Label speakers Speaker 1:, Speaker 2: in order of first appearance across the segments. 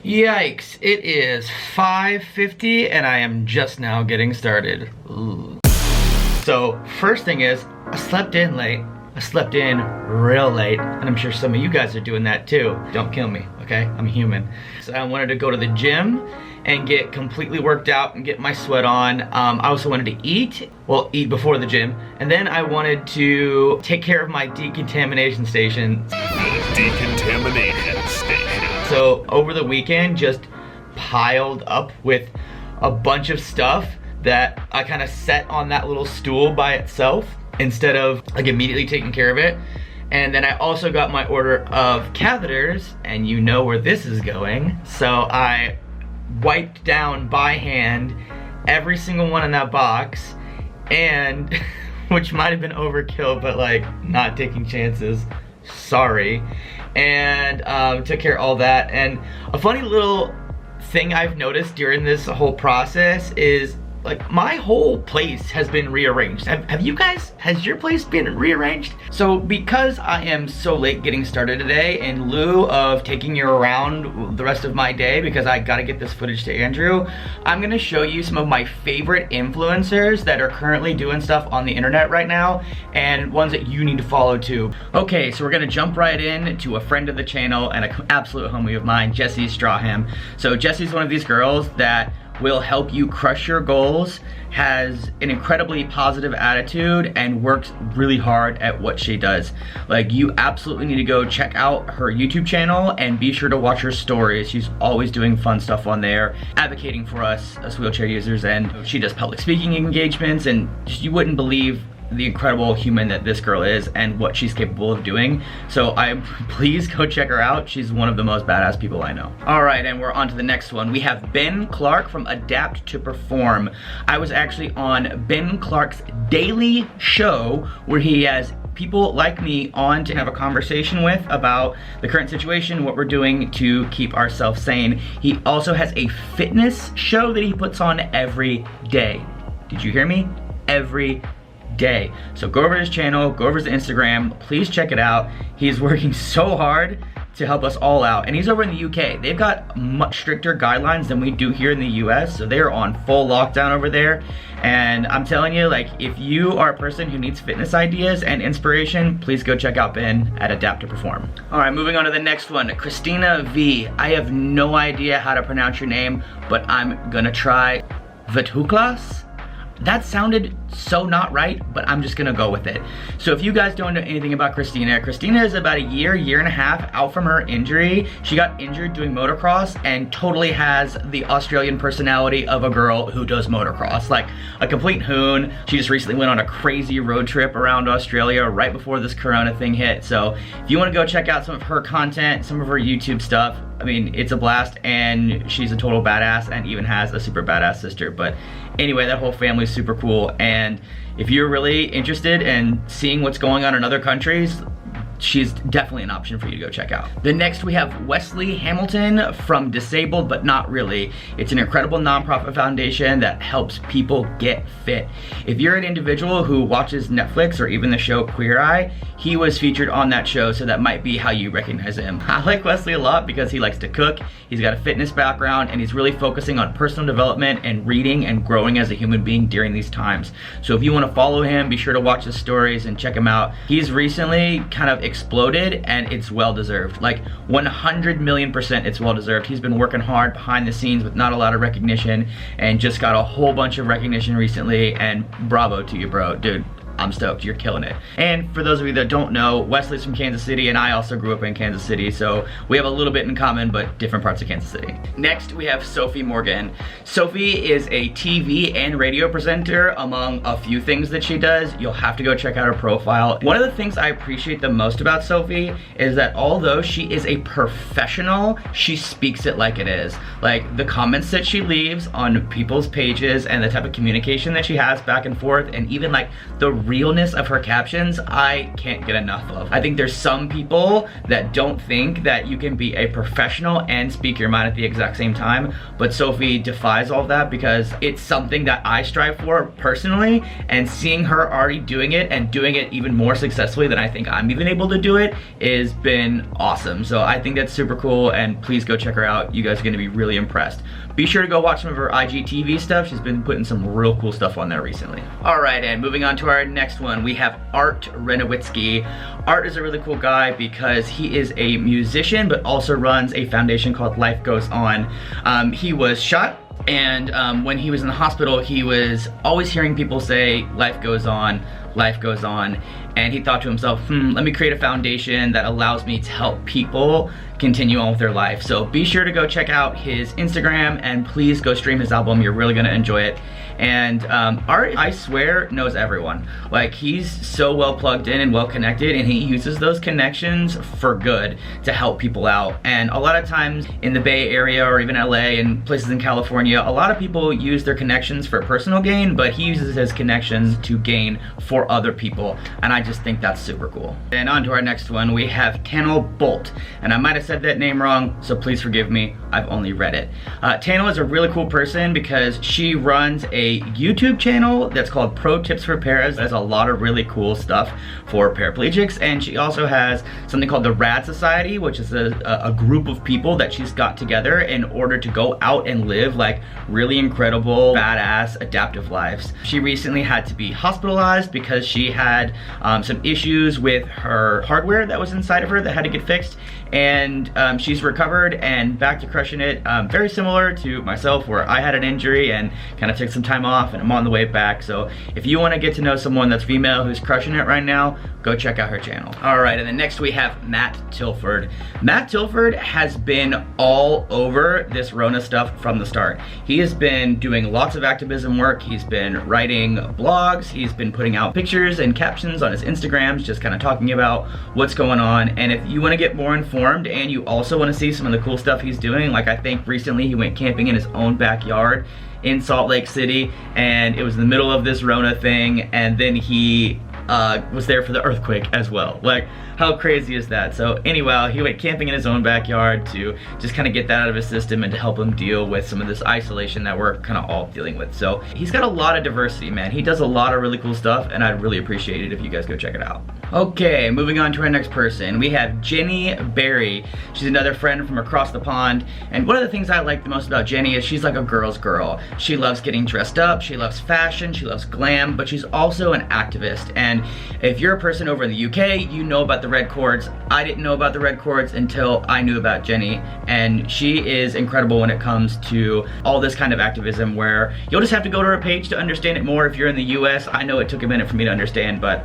Speaker 1: Yikes, it is 5:50 and I am just now getting started. Ooh. So first thing is, I slept in late. I slept in real late, and I'm sure some of you guys are doing that too. Don't kill me, okay? I'm human. So I wanted to go to the gym and get completely worked out and get my sweat on. I also wanted to eat before the gym, and then I wanted to take care of my decontamination station.
Speaker 2: Decontamination station.
Speaker 1: So over the weekend, just piled up with a bunch of stuff that I kind of set on that little stool by itself instead of like immediately taking care of it. And then I also got my order of catheters, and you know where this is going. So I wiped down by hand every single one in that box, and which might have been overkill, but like not taking chances, sorry. And took care of all that. And a funny little thing I've noticed during this whole process is like my whole place has been rearranged. Has your place been rearranged? So because I am so late getting started today, in lieu of taking you around the rest of my day because I gotta get this footage to Andrew, I'm gonna show you some of my favorite influencers that are currently doing stuff on the internet right now, and ones that you need to follow too. Okay, so we're gonna jump right in to a friend of the channel and an absolute homie of mine, Jesi Stracham. So Jesi's one of these girls that will help you crush your goals, has an incredibly positive attitude, and works really hard at what she does. Like, you absolutely need to go check out her YouTube channel and be sure to watch her stories. She's always doing fun stuff on there, advocating for us as wheelchair users, and she does public speaking engagements, and just, you wouldn't believe the incredible human that this girl is and what she's capable of doing. So please go check her out. She's one of the most badass people I know. All right, and we're on to the next one. We have Ben Clark from Adapt to Perform. I was actually on Ben Clark's daily show where he has people like me on to have a conversation with about the current situation, what we're doing to keep ourselves sane. He also has a fitness show that he puts on every day. Did you hear me? Every day. So go over to his channel, go over to his Instagram, please check it out. He's working so hard to help us all out, and he's over in the UK. They've got much stricter guidelines than we do here in the US, so they're on full lockdown over there. And I'm telling you, like, if you are a person who needs fitness ideas and inspiration, please go check out Ben at Adapt to Perform. All right, moving on to the next one, Kristina V. I have no idea how to pronounce your name, but I'm gonna try. Vithoulkas? That sounded so not right, but I'm just gonna go with it. So if you guys don't know anything about Kristina is about a year and a half out from her injury. She got injured doing motocross and totally has the Australian personality of a girl who does motocross, like a complete hoon. She just recently went on a crazy road trip around Australia right before this corona thing hit. So if you wanna go check out some of her content, some of her YouTube stuff, I mean, it's a blast, and she's a total badass and even has a super badass sister. But anyway, that whole family's super cool, and if you're really interested in seeing what's going on in other countries, she's definitely an option for you to go check out. The next we have Wesley Hamilton from Disabled But Not Really. It's an incredible nonprofit foundation that helps people get fit. If you're an individual who watches Netflix or even the show Queer Eye, he was featured on that show, so that might be how you recognize him. I like Wesley a lot because he likes to cook, he's got a fitness background, and he's really focusing on personal development and reading and growing as a human being during these times. So if you want to follow him, be sure to watch his stories and check him out. He's recently kind of exploded, and it's well deserved. Like 100 million% it's well deserved. He's been working hard behind the scenes with not a lot of recognition, and just got a whole bunch of recognition recently, and bravo to you, bro. Dude, I'm stoked, you're killing it. And for those of you that don't know, Wesley's from Kansas City, and I also grew up in Kansas City, so we have a little bit in common, but different parts of Kansas City. Next, we have Sophie Morgan. Sophie is a TV and radio presenter, among a few things that she does. You'll have to go check out her profile. One of the things I appreciate the most about Sophie is that although she is a professional, she speaks it like it is. Like, the comments that she leaves on people's pages and the type of communication that she has back and forth, and even like the realness of her captions, I can't get enough of. I think there's some people that don't think that you can be a professional and speak your mind at the exact same time, but Sophie defies all of that because it's something that I strive for personally, and seeing her already doing it and doing it even more successfully than I think I'm even able to do it has been awesome. So I think that's super cool, and please go check her out. You guys are gonna be really impressed. Be sure to go watch some of her IGTV stuff. She's been putting some real cool stuff on there recently. All right, and moving on to our next one, we have Art Renowitzki. Art is a really cool guy because he is a musician, but also runs a foundation called Life Goes On. He was shot, and when he was in the hospital, he was always hearing people say, life goes on, life goes on. And he thought to himself, let me create a foundation that allows me to help people continue on with their life. So be sure to go check out his Instagram, and please go stream his album. You're really gonna enjoy it. And Art, I swear, knows everyone. Like, he's so well plugged in and well connected, and he uses those connections for good to help people out. And a lot of times in the Bay Area or even LA and places in California, a lot of people use their connections for personal gain, but he uses his connections to gain for other people. And I just think that's super cool. And on to our next one, we have Tanelle Bolt. And I might have said that name wrong, so please forgive me. I've only read it. Tanelle is a really cool person because she runs a YouTube channel that's called Pro Tips for Paras. There's a lot of really cool stuff for paraplegics, and she also has something called the Rad Society, which is a group of people that she's got together in order to go out and live like really incredible, badass, adaptive lives. She recently had to be hospitalized because she had some issues with her hardware that was inside of her that had to get fixed, and she's recovered and back to crushing it. Very similar to myself, where I had an injury and kind of took some time off, and I'm on the way back. So if you want to get to know someone that's female who's crushing it right now, go check out her channel. All right, and then next we have Matt Tilford. Matt Tilford has been all over this Rona stuff from the start. He has been doing lots of activism work. He's been writing blogs. He's been putting out pictures and captions on his Instagrams, just kind of talking about what's going on. And if you want to get more informed and you also want to see some of the cool stuff he's doing, like I think recently he went camping in his own backyard in Salt Lake City, and it was in the middle of this Rona thing, and then he was there for the earthquake as well. Like, how crazy is that? So anyway, he went camping in his own backyard to just kind of get that out of his system and to help him deal with some of this isolation that we're kind of all dealing with. So he's got a lot of diversity, man. He does a lot of really cool stuff, and I'd really appreciate it if you guys go check it out. Okay, moving on to our next person. We have Jennie Berry. She's another friend from across the pond, and one of the things I like the most about Jennie is she's like a girl's girl. She loves getting dressed up, she loves fashion, she loves glam, but she's also an activist. And if you're a person over in the UK, you know about the red cords. I didn't know about the red cords until I knew about Jennie, and she is incredible when it comes to all this kind of activism, where you'll just have to go to her page to understand it more if you're in the US. I know it took a minute for me to understand, but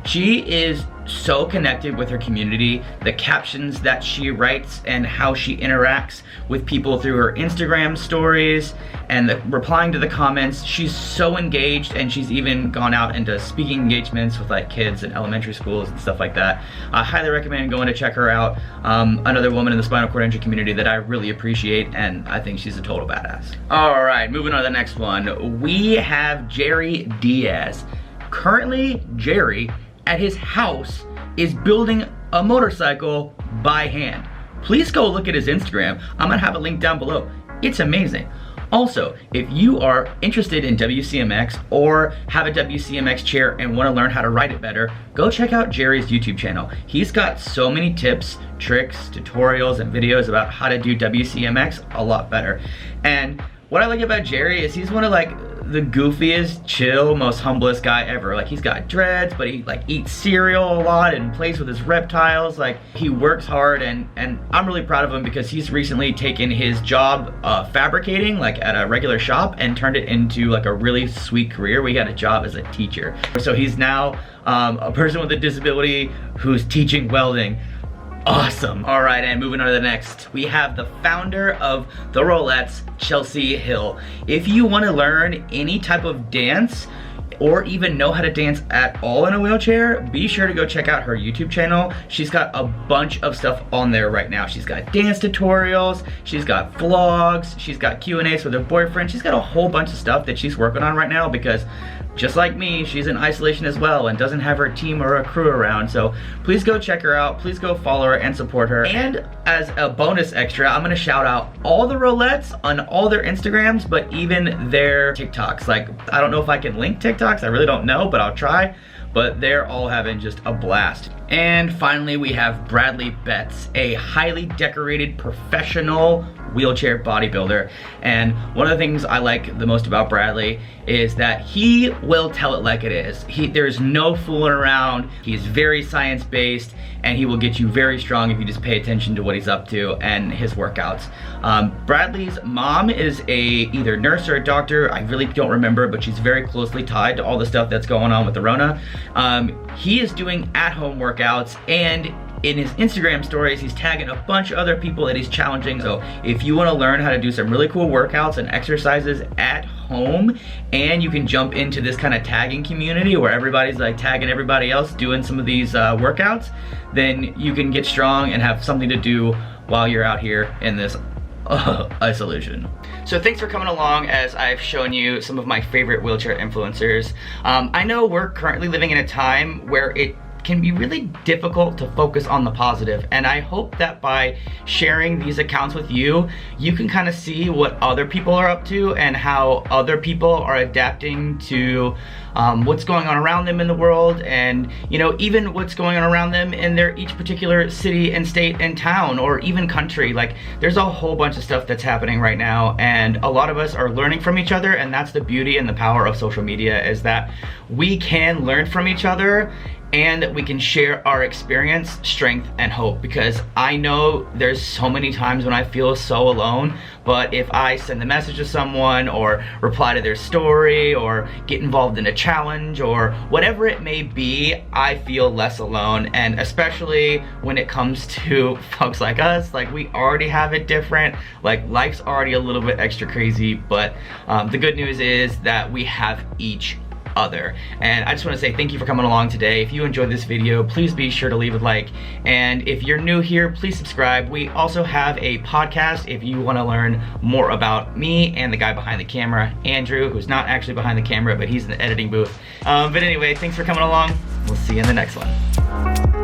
Speaker 1: she is so connected with her community. The captions that she writes and how she interacts with people through her Instagram stories and replying to the comments, she's so engaged, and she's even gone out into speaking engagements with like kids in elementary schools and stuff like that. I highly recommend going to check her out. Another woman in the spinal cord injury community that I really appreciate, and I think she's a total badass. All right, moving on to the next one. We have Jerry Diaz. Currently, Jerry at his house is building a motorcycle by hand. Please go look at his Instagram. I'm gonna have a link down below. It's amazing. Also, if you are interested in WCMX or have a WCMX chair and want to learn how to ride it better, go check out Jerry's YouTube channel. He's got so many tips, tricks, tutorials, and videos about how to do WCMX a lot better. And what I like about Jerry is he's one of like the goofiest, chill, most humblest guy ever. Like, he's got dreads, but he like eats cereal a lot and plays with his reptiles. Like, he works hard, and I'm really proud of him because he's recently taken his job fabricating like at a regular shop and turned it into like a really sweet career. We got a job as a teacher. So he's now a person with a disability who's teaching welding. Awesome. All right, and moving on to the next, we have the founder of the Rolettes, Chelsea Hill. If you want to learn any type of dance or even know how to dance at all in a wheelchair, be sure to go check out her YouTube channel. She's got a bunch of stuff on there right now. She's got dance tutorials, she's got vlogs, she's got Q&As with her boyfriend. She's got a whole bunch of stuff that she's working on right now because just like me, she's in isolation as well and doesn't have her team or a crew around. So please go check her out. Please go follow her and support her. And as a bonus extra, I'm gonna shout out all the Rollettes on all their Instagrams, but even their TikToks. Like, I don't know if I can link TikToks, I really don't know, but I'll try. But they're all having just a blast. And finally, we have Bradley Betts, a highly decorated professional wheelchair bodybuilder. And one of the things I like the most about Bradley is that he will tell it like it is. There's no fooling around. He's very science-based, and he will get you very strong if you just pay attention to what he's up to and his workouts. Bradley's mom is either nurse or a doctor, I really don't remember, but she's very closely tied to all the stuff that's going on with the Rona. He is doing at-home workouts, and in his Instagram stories, he's tagging a bunch of other people that he's challenging. So if you want to learn how to do some really cool workouts and exercises at home, and you can jump into this kind of tagging community where everybody's like tagging everybody else doing some of these workouts, then you can get strong and have something to do while you're out here in this isolation. So thanks for coming along as I've shown you some of my favorite wheelchair influencers. I know we're currently living in a time where it can be really difficult to focus on the positive, and I hope that by sharing these accounts with you, you can kind of see what other people are up to and how other people are adapting to what's going on around them in the world, and you know, even what's going on around them in their each particular city and state and town, or even country. Like, there's a whole bunch of stuff that's happening right now, and a lot of us are learning from each other, and that's the beauty and the power of social media, is that we can learn from each other and that we can share our experience, strength, and hope. Because I know there's so many times when I feel so alone, but if I send a message to someone or reply to their story or get involved in a challenge or whatever it may be, I feel less alone. And especially when it comes to folks like us, like, we already have it different, like life's already a little bit extra crazy, but the good news is that we have each other. And I just want to say thank you for coming along today. If you enjoyed this video, please be sure to leave a like, and if you're new here, please subscribe. We also have a podcast if you want to learn more about me and the guy behind the camera, Andrew, who's not actually behind the camera, but he's in the editing booth. But anyway, thanks for coming along. We'll see you in the next one.